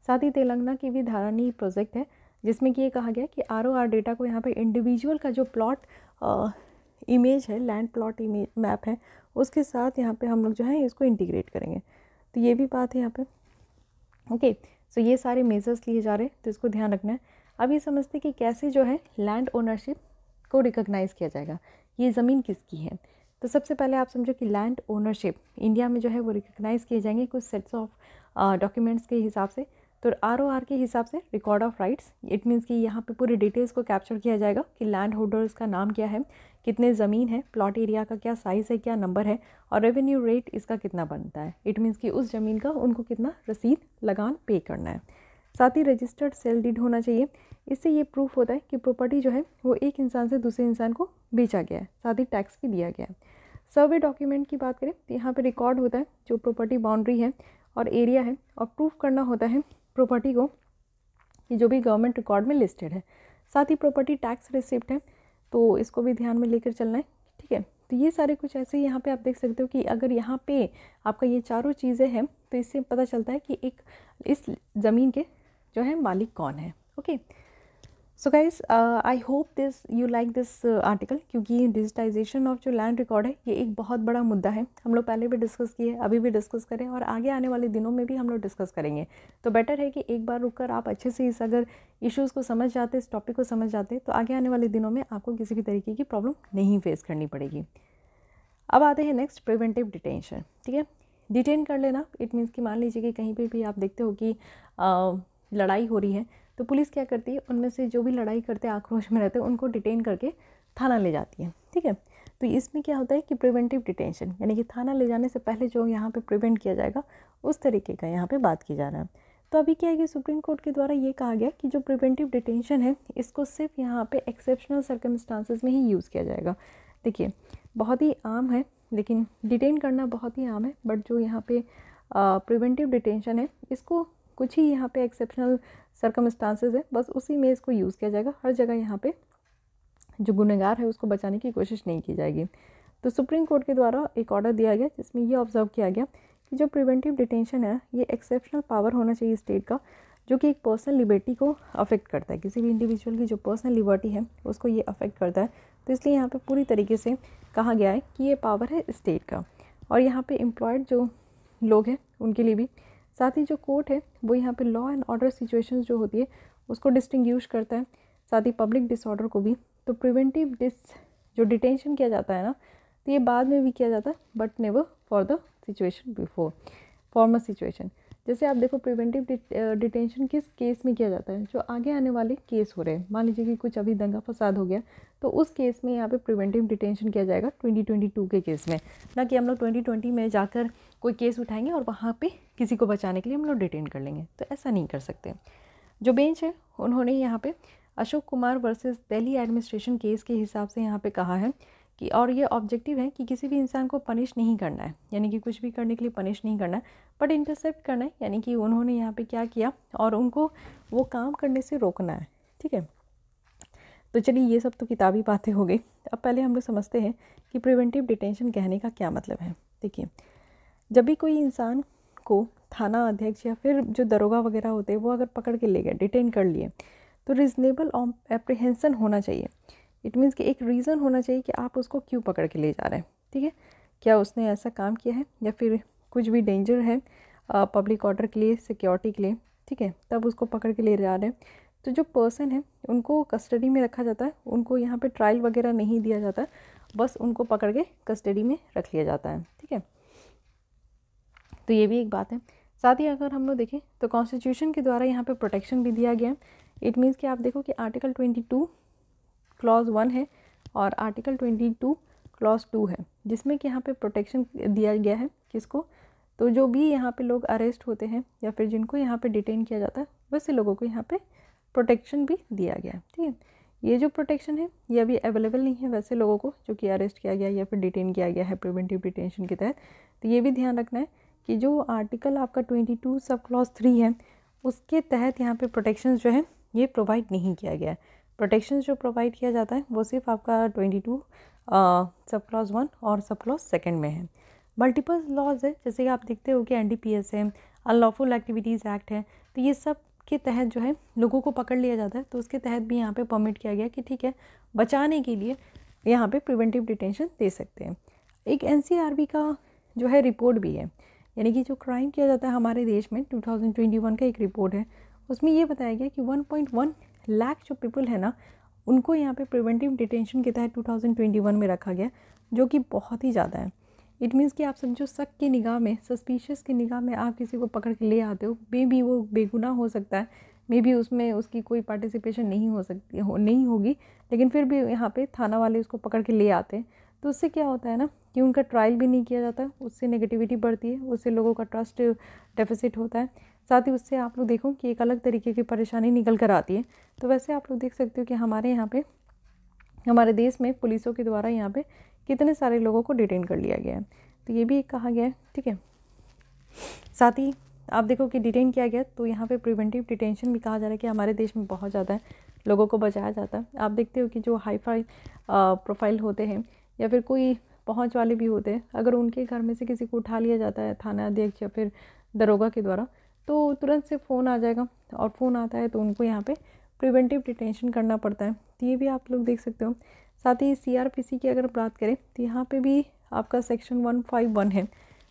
साथ ही तेलंगाना की भी धारानी प्रोजेक्ट है जिसमें कि ये कहा गया कि ROR डेटा को यहाँ पे इंडिविजुअल का जो प्लॉट इमेज है, लैंड प्लॉट इमेज मैप है, उसके साथ यहाँ पे हम लोग जो है इसको इंटीग्रेट करेंगे। तो ये भी बात है यहाँ पे। ओके, सो ये सारे मेजर्स लिए जा रहे हैं, तो इसको ध्यान रखना है। अब ये समझते कि कैसे जो है लैंड ओनरशिप को रिकॉग्नाइज़ किया जाएगा, ये ज़मीन किसकी है। तो सबसे पहले आप समझो कि लैंड ओनरशिप इंडिया में जो है वो रिकॉग्नाइज़ किए जाएंगे कुछ सेट्स ऑफ डॉक्यूमेंट्स के हिसाब से। तो ROR के हिसाब से record of rights, it means कि यहाँ पे पूरी डिटेल्स को कैप्चर किया जाएगा कि लैंड होल्डर्स का नाम क्या है, कितने ज़मीन है, प्लॉट एरिया का क्या साइज़ है, क्या नंबर है, और रेवेन्यू रेट इसका कितना बनता है। इट मीन्स कि उस ज़मीन का उनको कितना रसीद लगान पे करना है। साथ ही रजिस्टर्ड सेल डीड होना चाहिए। इससे ये प्रूफ होता है कि प्रॉपर्टी जो है वो एक इंसान से दूसरे इंसान को बेचा गया है, साथ ही टैक्स भी दिया गया है। सर्वे डॉक्यूमेंट की बात करें तो यहाँ पे रिकॉर्ड होता है जो प्रॉपर्टी बाउंड्री है और एरिया है, और प्रूफ करना होता है प्रॉपर्टी को कि जो भी गवर्नमेंट रिकॉर्ड में लिस्टेड है। साथ ही प्रॉपर्टी टैक्स रिसिप्ट है, तो इसको भी ध्यान में लेकर चलना है, ठीक है। तो ये सारे कुछ ऐसे ही यहाँ पे आप देख सकते हो कि अगर यहाँ पे आपका ये चारों चीज़ें हैं तो इससे पता चलता है कि एक इस ज़मीन के जो है मालिक कौन है। Okay, so guys I hope this you like this article, क्योंकि डिजिटाइजेशन ऑफ जो लैंड रिकॉर्ड है ये एक बहुत बड़ा मुद्दा है। हम लोग पहले भी डिस्कस किए, अभी भी डिस्कस करें, और आगे आने वाले दिनों में भी हम लोग डिस्कस करेंगे। तो बेटर है कि एक बार रुककर आप अच्छे से इस अगर इश्यूज़ को समझ जाते, इस टॉपिक को समझ जाते, तो आगे आने वाले दिनों में आपको किसी भी तरीके की प्रॉब्लम नहीं फेस करनी पड़ेगी। अब आते हैं नेक्स्ट, प्रिवेंटिव डिटेंशन, ठीक है। डिटेन कर लेना, इट मीन्स कि मान लीजिए कि कहीं पे भी आप देखते हो कि लड़ाई हो रही है, तो पुलिस क्या करती है, उनमें से जो भी लड़ाई करते हैं, आक्रोश में रहते हैं, उनको डिटेन करके थाना ले जाती है, ठीक है। तो इसमें क्या होता है कि प्रिवेंटिव डिटेंशन, यानी कि थाना ले जाने से पहले जो यहाँ पे प्रिवेंट किया जाएगा उस तरीके का यहाँ पे बात की जा रहा है। तो अभी क्या है कि सुप्रीम कोर्ट के द्वारा ये कहा गया कि जो प्रिवेंटिव डिटेंशन है इसको सिर्फ यहाँ पे एक्सेप्शनल सर्कमस्टांसेस में ही यूज़ किया जाएगा। देखिए बहुत ही आम है, लेकिन डिटेन करना बहुत ही आम है, बट जो यहाँ पे प्रिवेंटिव डिटेंशन है इसको कुछ ही यहाँ पे एक्सेप्शनल सर्कमस्टांसेस है, बस उसी में इसको यूज़ किया जाएगा। हर जगह यहाँ पे जो गुनहगार है उसको बचाने की कोशिश नहीं की जाएगी। तो सुप्रीम कोर्ट के द्वारा एक ऑर्डर दिया गया जिसमें ये ऑब्जर्व किया गया कि जो प्रिवेंटिव डिटेंशन है ये एक्सेप्शनल पावर होना चाहिए स्टेट का, जो कि एक पर्सनल लिबर्टी को अफेक्ट करता है, किसी भी इंडिविजुअल की जो पर्सनल लिबर्टी है उसको ये अफेक्ट करता है। तो इसलिए यहाँ पे पूरी तरीके से कहा गया है कि ये पावर है स्टेट का, और यहाँ पे एम्प्लॉयड जो लोग हैं उनके लिए भी। साथ ही जो कोर्ट है वो यहाँ पे लॉ एंड ऑर्डर सिचुएशंस जो होती है उसको डिस्टिंग्विश करता है, साथ ही पब्लिक डिसऑर्डर को भी। तो प्रिवेंटिव जो डिटेंशन किया जाता है ना, तो ये बाद में भी किया जाता है, but never for the situation before farmer situation. जैसे आप देखो प्रिवेंटिव डिटेंशन किस केस में किया जाता है, जो आगे आने वाले केस हो रहे हैं। मान लीजिए कि कुछ अभी दंगा फसाद हो गया, तो उस केस में यहाँ पे प्रिवेंटिव डिटेंशन किया जाएगा 2022 के केस में, ना कि हम लोग 2020 में जाकर कोई केस उठाएंगे और वहाँ पे किसी को बचाने के लिए हम लोग डिटेन कर लेंगे। तो ऐसा नहीं कर सकते। जो बेंच है उन्होंने यहाँ पे Ashok Kumar versus Delhi administration case के हिसाब से यहाँ पे कहा है कि, और ये ऑब्जेक्टिव है कि किसी भी इंसान को पनिश नहीं करना है, यानी कि कुछ भी करने के लिए पनिश नहीं करना है, बट इंटरसेप्ट करना है, यानी कि उन्होंने यहाँ पे क्या किया और उनको वो काम करने से रोकना है। ठीक है, तो चलिए ये सब तो किताबी बातें हो गई। अब पहले हम लोग समझते हैं कि प्रिवेंटिव डिटेंशन कहने का क्या मतलब है। देखिए, जब भी कोई इंसान को थाना अध्यक्ष या फिर जो दरोगा वगैरह होते हैं वो अगर पकड़ के ले गए, डिटेन कर लिए, तो रीजनेबल एप्रीहेंशन होना चाहिए। इट मीन्स कि एक रीज़न होना चाहिए कि आप उसको क्यों पकड़ के ले जा रहे हैं। ठीक है, क्या उसने ऐसा काम किया है या फिर कुछ भी डेंजर है पब्लिक ऑर्डर के लिए, सिक्योरिटी के लिए। ठीक है, तब उसको पकड़ के ले जा रहे हैं। तो जो पर्सन है उनको कस्टडी में रखा जाता है, उनको यहाँ पे ट्रायल वगैरह नहीं दिया जाता है, बस उनको पकड़ के कस्टडी में रख लिया जाता है। ठीक है, तो ये भी एक बात है। साथ ही अगर हम लोग देखें तो कॉन्स्टिट्यूशन के द्वारा यहाँ पे प्रोटेक्शन भी दिया गया है। इट मीन्स कि आप देखो कि आर्टिकल 22 क्लॉज 1 है और आर्टिकल 22 क्लॉज 2 है, जिसमें कि यहाँ पे प्रोटेक्शन दिया गया है किसको, तो जो भी यहाँ पे लोग अरेस्ट होते हैं या फिर जिनको यहाँ पे डिटेन किया जाता है वैसे लोगों को यहाँ पे प्रोटेक्शन भी दिया गया है। ठीक है, ये जो प्रोटेक्शन है ये अभी अवेलेबल नहीं है वैसे लोगों को जो कि अरेस्ट किया गया या फिर डिटेन किया गया है प्रिवेंटिव डिटेंशन के तहत। तो ये भी ध्यान रखना है कि जो आर्टिकल आपका 22 सब क्लॉज 3 है उसके तहत यहाँ पे प्रोटेक्शन जो है ये प्रोवाइड नहीं किया गया है। प्रोटेक्शन जो प्रोवाइड किया जाता है वो सिर्फ आपका 22 सब क्लॉज 1 और सब क्लॉज 2 में है। मल्टीपल लॉज है, जैसे कि आप देखते हो कि NDPS है, अनलॉफुल एक्टिविटीज़ एक्ट है, तो ये सब के तहत जो है लोगों को पकड़ लिया जाता है। तो उसके तहत भी यहाँ पे परमिट किया गया कि ठीक है, बचाने के लिए यहाँ पे प्रिवेंटिव डिटेंशन दे सकते हैं। एक NCRB का जो है रिपोर्ट भी है, यानी कि जो क्राइम किया जाता है हमारे देश में 2021 का एक रिपोर्ट है, उसमें ये बताया गया कि 1.1 लाख जो पीपल है ना उनको यहाँ पे प्रिवेंटिव डिटेंशन के तहत 2021 में रखा गया, जो कि बहुत ही ज़्यादा है। इट मीन्स कि आप समझो शक की निगाह में, सस्पिशियस की निगाह में आप किसी को पकड़ के ले आते हो, मे बी वो बेगुनाह हो सकता है, मे बी उसमें उसकी कोई पार्टिसिपेशन नहीं हो सकती नहीं होगी, लेकिन फिर भी यहाँ पे थाना वाले उसको पकड़ के ले आते हैं। तो उससे क्या होता है ना कि उनका ट्रायल भी नहीं किया जाता, उससे नेगेटिविटी बढ़ती है, उससे लोगों का ट्रस्ट डेफिसिट होता है। साथ ही उससे आप लोग देखो कि एक अलग तरीके की परेशानी निकल कर आती है। तो वैसे आप लोग देख सकते हो कि हमारे यहाँ पे हमारे देश में पुलिसों के द्वारा यहाँ पे कितने सारे लोगों को डिटेन कर लिया गया है, तो ये भी एक कहा गया है। ठीक है, साथ ही आप देखो कि डिटेन किया गया, तो यहाँ पे प्रिवेंटिव डिटेंशन भी कहा जा रहा है कि हमारे देश में बहुत ज़्यादा है, लोगों को बचाया जाता है। आप देखते हो कि जो हाई फाई प्रोफाइल होते हैं या फिर कोई पहुँच वाले भी होते हैं, अगर उनके घर में से किसी को उठा लिया जाता है थाना अध्यक्ष या फिर दरोगा के द्वारा, तो तुरंत से फ़ोन आ जाएगा, और फ़ोन आता है तो उनको यहाँ पे प्रिवेंटिव डिटेंशन करना पड़ता है। तो ये भी आप लोग देख सकते हो। साथ ही CRPC की अगर बात करें तो यहाँ पे भी आपका सेक्शन 151 है।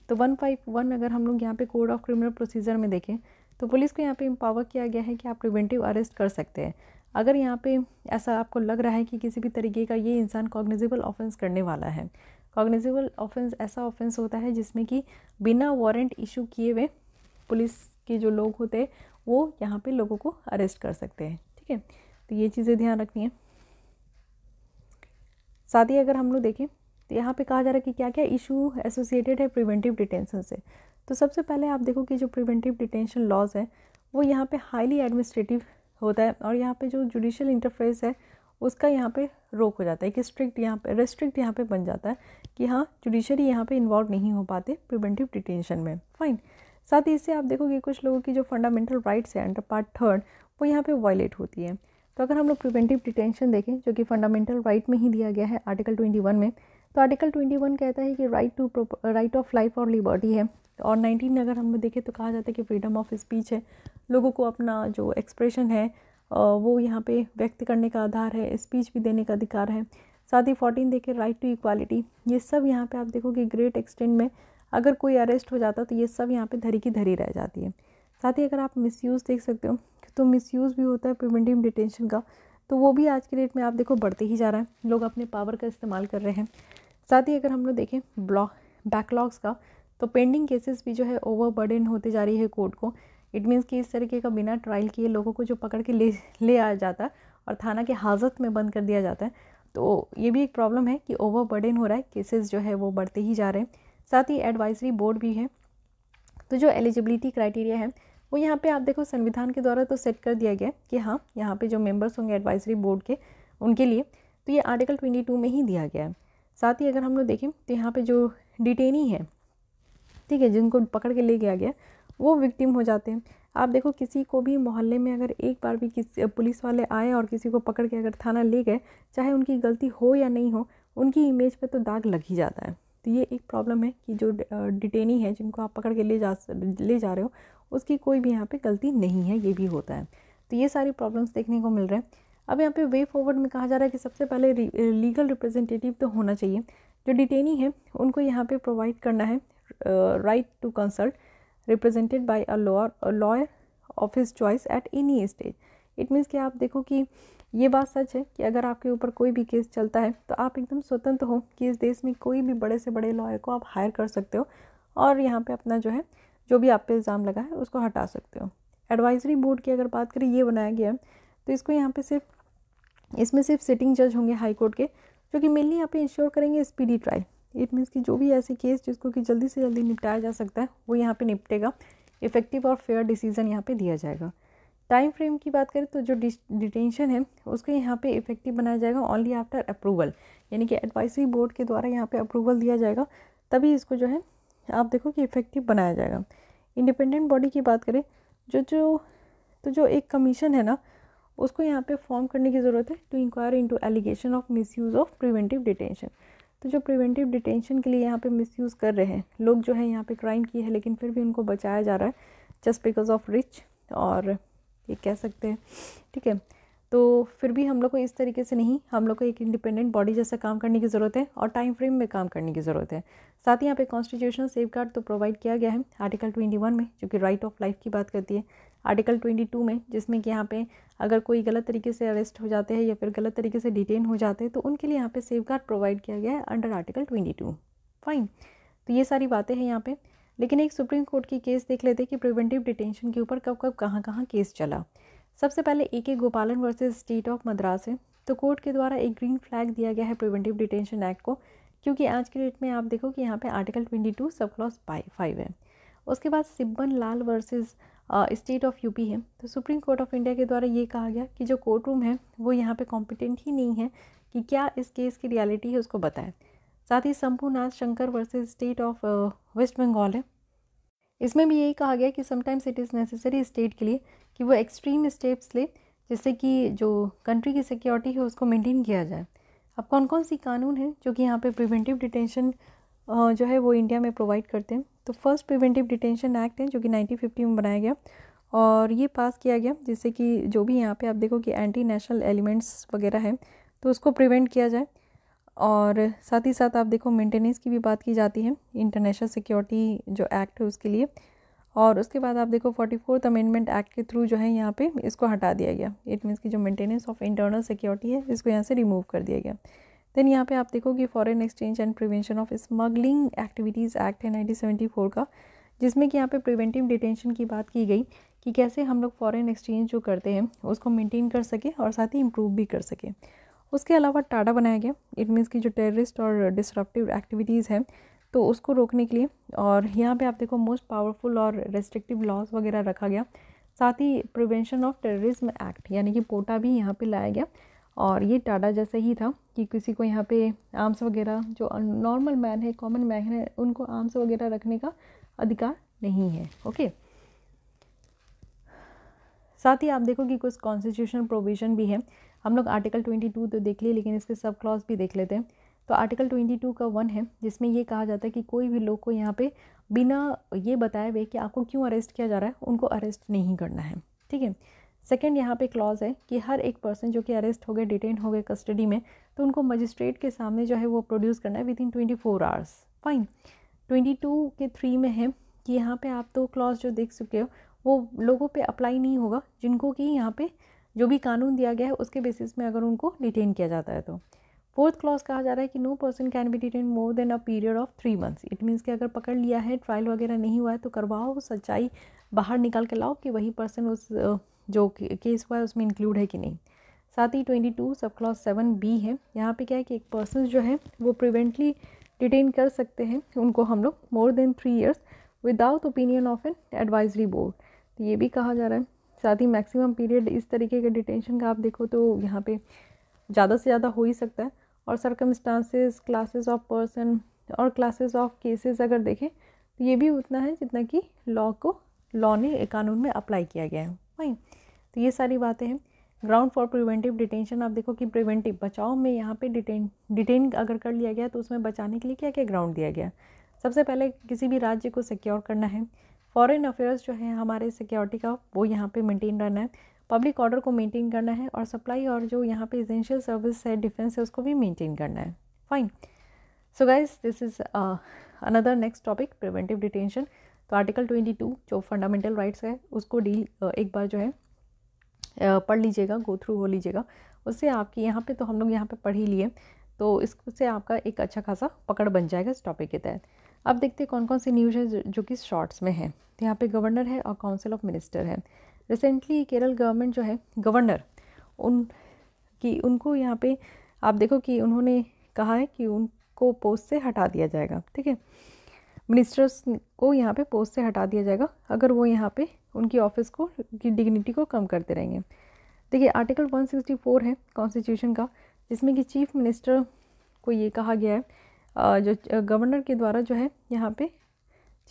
तो 151 अगर हम लोग यहाँ पे कोड ऑफ क्रिमिनल प्रोसीजर में देखें तो पुलिस को यहाँ पे एम्पावर किया गया है कि आप प्रिवेंटिव अरेस्ट कर सकते हैं। अगर यहाँ पे ऐसा आपको लग रहा है कि किसी भी तरीके का ये इंसान कॉग्निजेबल ऑफेंस करने वाला है। कॉग्निजेबल ऑफेंस ऐसा ऑफेंस होता है जिसमें कि बिना वारंट इशू किए हुए पुलिस के जो लोग होते हैं वो यहाँ पे लोगों को अरेस्ट कर सकते हैं। ठीक है, तो ये चीज़ें ध्यान रखनी है। साथ ही अगर हम लोग देखें तो यहाँ पे कहा जा रहा है कि क्या क्या इशू एसोसिएटेड है प्रिवेंटिव डिटेंशन से। तो सबसे पहले आप देखो कि जो प्रिवेंटिव डिटेंशन लॉज है वो यहाँ पे हाईली एडमिनिस्ट्रेटिव होता है, और यहाँ पे जो जुडिशियल इंटरफेस है उसका यहाँ पे रोक हो जाता है, कि स्ट्रिक्ट यहाँ पे रेस्ट्रिक्ट यहाँ पे बन जाता है कि हाँ जुडिशरी यहाँ पे इन्वॉल्व नहीं हो पाते प्रिवेंटिव डिटेंशन में। फाइन। साथ ही इससे आप देखोगे कुछ लोगों की जो फंडामेंटल राइट्स है अंडर पार्ट 3 वो यहाँ पे वायलेट होती है। तो अगर हम लोग प्रिवेंटिव डिटेंशन देखें जो कि फंडामेंटल राइट में ही दिया गया है आर्टिकल 21 में, तो आर्टिकल 21 कहता है कि राइट ऑफ लाइफ और लिबर्टी है, और 19 अगर हम देखें तो कहा जाता है कि फ्रीडम ऑफ स्पीच है, लोगों को अपना जो एक्सप्रेशन है वो यहाँ पे व्यक्त करने का आधार है, स्पीच भी देने का अधिकार है। साथ ही 14 देखें राइट टू इक्वालिटी, ये सब यहाँ पे आप देखो कि ग्रेट एक्सटेंट में अगर कोई अरेस्ट हो जाता तो ये सब यहाँ पे धरी की धरी रह जाती है। साथ ही अगर आप मिसयूज़ देख सकते हो तो मिसयूज़ भी होता है प्रिवेंटिव डिटेंशन का, तो वो भी आज के डेट में आप देखो बढ़ते ही जा रहा है, लोग अपने पावर का इस्तेमाल कर रहे हैं। साथ ही अगर हम लोग देखें बैकलॉग्स का, तो पेंडिंग केसेस भी जो है ओवरबर्डन होते जा रही है कोर्ट को। इट मीन्स कि इस तरीके का बिना ट्रायल किए लोगों को जो पकड़ के ले आया जाता है और थाना के हाजत में बंद कर दिया जाता है, तो ये भी एक प्रॉब्लम है कि ओवरबर्डन हो रहा है, केसेस जो है वो बढ़ते ही जा रहे हैं। साथ ही एडवाइजरी बोर्ड भी है, तो जो एलिजिबिलिटी क्राइटेरिया है वो यहाँ पे आप देखो संविधान के द्वारा तो सेट कर दिया गया कि हाँ यहाँ पे जो मेंबर्स होंगे एडवाइजरी बोर्ड के उनके लिए, तो ये आर्टिकल 22 में ही दिया गया है। साथ ही अगर हम लोग देखें तो यहाँ पे जो डिटेनी है, ठीक है, जिनको पकड़ के ले गया गया वो विक्टिम हो जाते हैं। आप देखो किसी को भी मोहल्ले में अगर एक बार भी किसी पुलिस वाले आए और किसी को पकड़ के अगर थाना ले गए, चाहे उनकी गलती हो या नहीं हो, उनकी इमेज पे तो दाग लग ही जाता है। तो ये एक प्रॉब्लम है कि जो डिटेनी है जिनको आप पकड़ के ले जा रहे हो उसकी कोई भी यहाँ पे गलती नहीं है, ये भी होता है। तो ये सारी प्रॉब्लम्स देखने को मिल रहे हैं। अब यहाँ पे वे फॉरवर्ड में कहा जा रहा है कि सबसे पहले लीगल रिप्रेजेंटेटिव तो होना चाहिए, जो डिटेनी है उनको यहाँ पे प्रोवाइड करना है right to consult represented by a lawyer of his choice at any stage. It means कि आप देखो कि ये बात सच है कि अगर आपके ऊपर कोई भी केस चलता है तो आप एकदम स्वतंत्र हो कि इस देश में कोई भी बड़े से बड़े लॉयर को आप हायर कर सकते हो और यहाँ पे अपना जो है जो भी आप पे इल्ज़ाम लगा है उसको हटा सकते हो। एडवाइजरी बोर्ड की अगर बात करें, ये बनाया गया है, तो इसको यहाँ पे इसमें सिर्फ सिटिंग जज होंगे हाई कोर्ट के, जो कि मेनली यहाँ पे इंश्योर करेंगे स्पीडी ट्रायल। इट मीन्स कि जो भी ऐसे केस जिसको कि जल्दी से जल्दी निपटाया जा सकता है वो यहाँ पे निपटेगा, इफेक्टिव और फेयर डिसीजन यहाँ पे दिया जाएगा। टाइम फ्रेम की बात करें तो जो डिटेंशन है उसको यहाँ पे इफेक्टिव बनाया जाएगा ओनली आफ्टर अप्रूवल, यानी कि एडवाइजरी बोर्ड के द्वारा यहाँ पे अप्रूवल दिया जाएगा, तभी इसको जो है आप देखो कि इफेक्टिव बनाया जाएगा। इंडिपेंडेंट बॉडी की बात करें, जो एक कमीशन है ना, उसको यहाँ पे फॉर्म करने की ज़रूरत है to inquire into allegation of misuse of preventive detention. तो जो प्रिवेंटिव डिटेंशन के लिए यहाँ पे मिसयूज़ कर रहे हैं लोग, जो है यहाँ पे क्राइम किए हैं लेकिन फिर भी उनको बचाया जा रहा है जस्ट बिकॉज ऑफ रिच, और ये कह सकते हैं, ठीक है। तो फिर भी हम लोग को इस तरीके से नहीं, हम लोग को एक इंडिपेंडेंट बॉडी जैसा काम करने की ज़रूरत है और टाइम फ्रेम में काम करने की ज़रूरत है। साथ ही यहाँ पे कॉन्स्टिट्यूशनल सेफगार्ड तो प्रोवाइड किया गया है आर्टिकल 21 में, जो कि राइट ऑफ लाइफ की बात करती है, आर्टिकल 22 में जिसमें कि यहाँ पे अगर कोई गलत तरीके से अरेस्ट हो जाते हैं या फिर गलत तरीके से डिटेन हो जाते हैं तो उनके लिए यहाँ पे सेफगार्ड प्रोवाइड किया गया है अंडर आर्टिकल 22। फाइन, तो ये सारी बातें हैं यहाँ पे। लेकिन एक सुप्रीम कोर्ट की केस देख लेते कि प्रिवेंटिव डिटेंशन के ऊपर कब कब कहाँ केस चला। सबसे पहले AK गोपालन वर्सेस स्टेट ऑफ मद्रास है। तो कोर्ट के द्वारा एक ग्रीन फ्लैग दिया गया है प्रिवेंटिव डिटेंशन एक्ट को, क्योंकि आज के डेट में आप देखो कि यहाँ पे आर्टिकल 22 सब क्लॉज 5 है। उसके बाद सिब्बन लाल वर्सेस स्टेट ऑफ यूपी है। तो सुप्रीम कोर्ट ऑफ इंडिया के द्वारा ये कहा गया कि जो कोर्ट रूम है वो यहाँ पे कॉम्पिटेंट ही नहीं है कि क्या इस केस की रियलिटी है उसको बताएं। साथ ही Shambhunath Shankar versus state of West Bengal है। इसमें भी यही कहा गया कि sometimes it is necessary state के लिए कि वो एक्सट्रीम स्टेप्स ले जिससे कि जो कंट्री की सिक्योरिटी है उसको मेंटेन किया जाए। अब कौन कौन सी कानून हैं जो कि यहाँ पे प्रिवेंटिव डिटेंशन जो है वो इंडिया में प्रोवाइड करते हैं। तो फर्स्ट प्रिवेंटिव डिटेंशन एक्ट है जो कि 1950 में बनाया गया और ये पास किया गया जिससे कि जो भी यहाँ पे आप देखो कि एंटी नेशनल एलिमेंट्स वगैरह है तो उसको प्रिवेंट किया जाए। और साथ ही साथ आप देखो मेंटेनेंस की भी बात की जाती है इंटरनेशनल सिक्योरिटी जो एक्ट है उसके लिए। और उसके बाद आप देखो 44th अमेंडमेंट एक्ट के थ्रू जो है यहाँ पे इसको हटा दिया गया। इट मीन्स कि जो मेंटेनेंस ऑफ इंटरनल सिक्योरिटी है इसको यहाँ से रिमूव कर दिया गया। देन यहाँ पे आप देखो कि foreign exchange and prevention of smuggling activities act है 1974 का, जिसमें कि यहाँ पे प्रिवेंटिव डिटेंशन की बात की गई कि कैसे हम लोग फॉरेन एक्सचेंज जो करते हैं उसको मेंटेन कर सके और साथ ही इम्प्रूव भी कर सके। उसके अलावा टाडा बनाया गया। इट मीन्स कि जो टेररिस्ट और डिसरप्टिव एक्टिविटीज़ हैं तो उसको रोकने के लिए, और यहाँ पे आप देखो मोस्ट पावरफुल और रेस्ट्रिक्टिव लॉज वगैरह रखा गया। साथ ही प्रिवेंशन ऑफ टेररिज्म एक्ट यानी कि पोटा भी यहाँ पे लाया गया और ये टाडा जैसा ही था कि किसी को यहाँ पे आर्म्स वगैरह, जो नॉर्मल मैन है, कॉमन मैन है, उनको आर्म्स वगैरह रखने का अधिकार नहीं है। ओके, साथ ही आप देखो कि कुछ कॉन्स्टिट्यूशनल प्रोविज़न भी है। हम लोग आर्टिकल 22 तो देख लिए लेकिन इसके सब क्लॉज भी देख लेते हैं। तो आर्टिकल 22 का 1 है, जिसमें ये कहा जाता है कि कोई भी लोग को यहाँ पे बिना ये बताए हुए कि आपको क्यों अरेस्ट किया जा रहा है उनको अरेस्ट नहीं करना है, ठीक है। सेकंड यहाँ पे क्लॉज है कि हर एक पर्सन जो कि अरेस्ट हो गए, डिटेन हो गए कस्टडी में, तो उनको मजिस्ट्रेट के सामने जो है वो प्रोड्यूस करना है विदिन 24 आवर्स। फाइन। 22 के 3 में है कि यहाँ पे आप तो क्लॉज जो देख चुके हो वो लोगों पे अप्लाई नहीं होगा जिनको कि यहाँ पे जो भी कानून दिया गया है उसके बेसिस में अगर उनको डिटेन किया जाता है तो। फोर्थ क्लॉज कहा जा रहा है कि no person can be detain more than a period of 3 months. It means कि अगर पकड़ लिया है, ट्रायल वगैरह नहीं हुआ है तो करवाओ, सच्चाई बाहर निकाल के लाओ कि वही पर्सन उस जो केस हुआ है उसमें इंक्लूड है कि नहीं। साथ ही 22 सब क्लॉज 7B है। यहाँ पे क्या है कि एक पर्सन जो है वो प्रिवेंटली डिटेन कर सकते हैं उनको हम लोग more than 3 years without opinion of an advisory board, तो ये भी कहा जा रहा है। साथ ही मैक्सिमम पीरियड इस तरीके के डिटेंशन का आप देखो तो यहाँ पे ज़्यादा से ज़्यादा हो ही सकता है। और सर्कमस्टांसेस, क्लासेस ऑफ पर्सन और क्लासेस ऑफ केसेस अगर देखें तो ये भी उतना है जितना कि लॉ ने कानून में अप्लाई किया गया है। फाइन। तो ये सारी बातें हैं। ग्राउंड फॉर प्रिवेंटिव डिटेंशन आप देखो कि प्रिवेंटिव बचाव में यहाँ पे डिटेन अगर कर लिया गया तो उसमें बचाने के लिए क्या क्या ग्राउंड दिया गया। सबसे पहले किसी भी राज्य को सिक्योर करना है, फॉरेन अफेयर्स जो है हमारे सिक्योरिटी का वो यहाँ पे मेंटेन रहना है, पब्लिक ऑर्डर को मेंटेन करना है, और सप्लाई और जो यहाँ पे एसेंशियल सर्विस है, डिफेंस है, उसको भी मेंटेन करना है। Fine. So guys this is another next topic preventive detention. तो आर्टिकल 22 जो फंडामेंटल राइट्स है उसको एक बार जो है पढ़ लीजिएगा, गो थ्रू हो लीजिएगा। उससे आपकी यहाँ पे तो हम लोग यहाँ पे पढ़ ही लिए, तो इससे आपका एक अच्छा खासा पकड़ बन जाएगा इस टॉपिक के तहत। अब देखते हैं कौन कौन सी न्यूज़ है जो कि शॉर्ट्स में है। तो यहाँ पे गवर्नर है और काउंसिल ऑफ मिनिस्टर है। रिसेंटली केरल गवर्नमेंट जो है, गवर्नर उनको यहाँ पे आप देखो कि उन्होंने कहा है कि उनको पोस्ट से हटा दिया जाएगा, ठीक है। मिनिस्टर्स को यहाँ पे पोस्ट से हटा दिया जाएगा अगर वो यहाँ पे उनकी ऑफिस को की डिग्निटी को कम करते रहेंगे। देखिए आर्टिकल 164 है कॉन्स्टिट्यूशन का, जिसमें कि चीफ मिनिस्टर को ये कहा गया है जो गवर्नर के द्वारा जो है यहाँ पे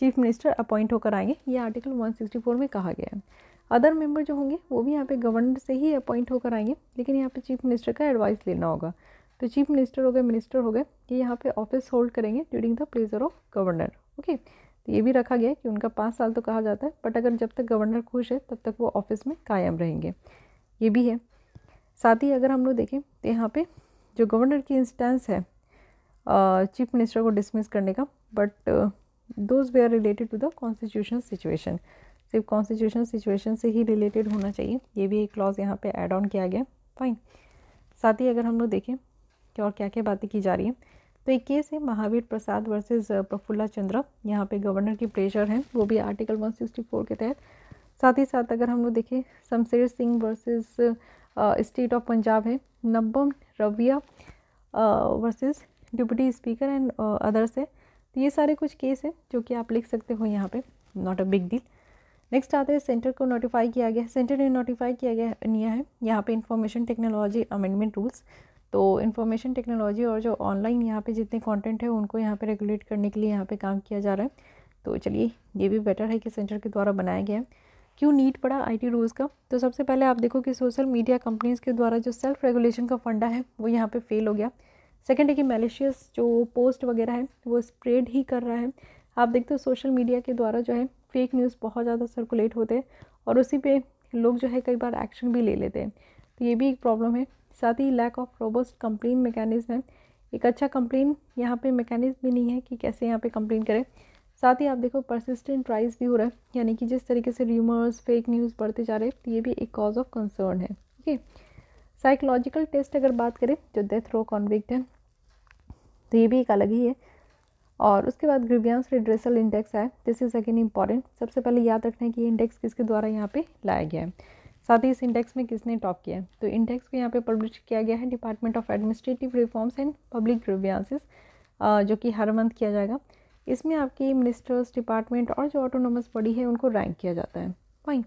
चीफ मिनिस्टर अपॉइंट होकर आएंगे, ये आर्टिकल 164 में कहा गया है। अदर मेंबर जो होंगे वो भी यहाँ पे गवर्नर से ही अपॉइंट होकर आएंगे, लेकिन यहाँ पे चीफ मिनिस्टर का एडवाइस लेना होगा। तो चीफ मिनिस्टर हो गए, मिनिस्टर हो गए, ये यहाँ पे ऑफिस होल्ड करेंगे during the pleasure of governor. Okay, तो ये भी रखा गया है कि उनका 5 साल तो कहा जाता है, बट अगर जब तक गवर्नर खुश है तब तक वो ऑफिस में कायम रहेंगे, ये भी है। साथ ही अगर हम लोग देखें तो यहाँ पे जो गवर्नर की इंस्टेंस है चीफ मिनिस्टर को डिसमिस करने का, but those way are related to the constitutional situation, सिर्फ कॉन्स्टिट्यूशनल सिचुएशन से ही रिलेटेड होना चाहिए, ये भी एक क्लॉज यहाँ पे ऐड ऑन किया गया। फाइन। साथ ही अगर हम लोग देखें कि और क्या क्या बातें की जा रही हैं, तो एक केस है महावीर प्रसाद वर्सेस प्रफुल्ला चंद्रा, यहाँ पे गवर्नर की प्रेशर है, वो भी आर्टिकल 164 के तहत। साथ ही साथ अगर हम लोग देखें Shamsher Singh versus state of Punjab है, Nabam Rebia versus deputy speaker and others है। तो ये सारे कुछ केस हैं जो कि आप लिख सकते हो यहाँ पे, not a big deal. Next आता है सेंटर को नोटिफाई किया गया, सेंटर ने नोटिफाई किया गया है यहाँ पे इंफॉर्मेशन टेक्नोलॉजी अमेंडमेंट रूल्स। तो इंफॉर्मेशन टेक्नोलॉजी और जो ऑनलाइन यहाँ पे जितने कंटेंट है उनको यहाँ पे रेगुलेट करने के लिए यहाँ पे काम किया जा रहा है। तो चलिए ये भी बेटर है कि सेंटर के द्वारा बनाया गया है। क्यों नीड पड़ा आईटी रूल्स का, तो सबसे पहले आप देखो कि सोशल मीडिया कंपनीज़ के द्वारा जो सेल्फ रेगुलेशन का फंडा है वो यहाँ पे फेल हो गया। सेकंड है कि मैलिशियस जो पोस्ट वगैरह है वो स्प्रेड ही कर रहा है। आप देखते हो सोशल मीडिया के द्वारा जो है फेक न्यूज़ बहुत ज़्यादा सर्कुलेट होते हैं और उसी पे लोग जो है कई बार एक्शन भी ले लेते हैं, तो ये भी एक प्रॉब्लम है। साथ ही lack of robust complain mechanism है, एक अच्छा कंप्लेन यहाँ पे मैकेनिज्म भी नहीं है कि कैसे यहाँ पे कंप्लेन करें। साथ ही आप देखो परसिस्टेंट राइज भी हो रहा है, यानी कि जिस तरीके से र्यूमर्स फेक न्यूज़ बढ़ते जा रहे हैं, तो ये भी एक कॉज ऑफ कंसर्न है। ओके, साइकोलॉजिकल टेस्ट अगर बात करें जो डेथ रो कॉन्विक्ट है, तो ये भी एक अलग ही है। और उसके बाद ग्रीवियंस रिड्रेसल इंडेक्स है, दिस इज़ अगेन इंपॉर्टेंट। सबसे पहले याद रखना है कि इंडेक्स किसके द्वारा यहाँ पे लाया गया है, साथ ही इस इंडेक्स में किसने टॉप किया है। तो इंडेक्स को यहाँ पे पब्लिश किया गया है department of administrative reforms and public grievances, जो कि हर मंथ किया जाएगा। इसमें आपकी मिनिस्टर्स, डिपार्टमेंट और जो ऑटोनोमस बॉडी है उनको रैंक किया जाता है। Fine.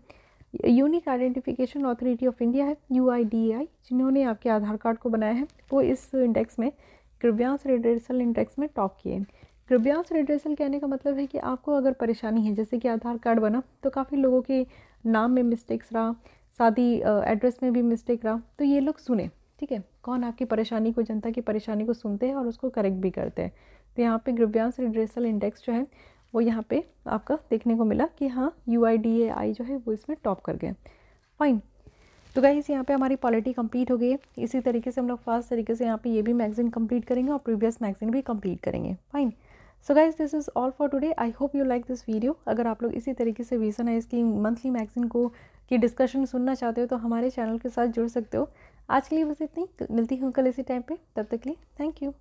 Unique identification authority of India है UIDAI, जिन्होंने आपके आधार कार्ड को बनाया है, वो इस इंडेक्स में ग्रीवियंस रिड्रेसल इंडेक्स में टॉप किए। ग्रीवियंस रिड्रेसल कहने का मतलब है कि आपको अगर परेशानी है, जैसे कि आधार कार्ड बना तो काफ़ी लोगों के नाम में मिस्टेक्स रहा, साथ ही एड्रेस में भी मिस्टेक रहा, तो ये लोग सुने, ठीक है, कौन आपकी परेशानी को, जनता की परेशानी को सुनते हैं और उसको करेक्ट भी करते हैं। तो यहाँ पे ग्रीवियंस रिड्रेसल इंडेक्स जो है वो यहाँ पे आपका देखने को मिला कि हाँ UIDAI जो है वो इसमें टॉप कर गए। फाइन। तो गाइस यहाँ पे हमारी पॉलिटी कंप्लीट हो गई है। इसी तरीके से हम लोग फास्ट तरीके से यहाँ पे ये भी मैगजीन कंप्लीट करेंगे और प्रीवियस मैगजीन भी कंप्लीट करेंगे। Fine. So guys this is all for today. I hope you like this video. अगर आप लोग इसी तरीके से विजन है इसकी मंथली मैगजीन को की डिस्कशन सुनना चाहते हो तो हमारे चैनल के साथ जुड़ सकते हो। आज के लिए बस इतनी, मिलती हूँ कल इसी टाइम पे, तब तक के लिए थैंक यू।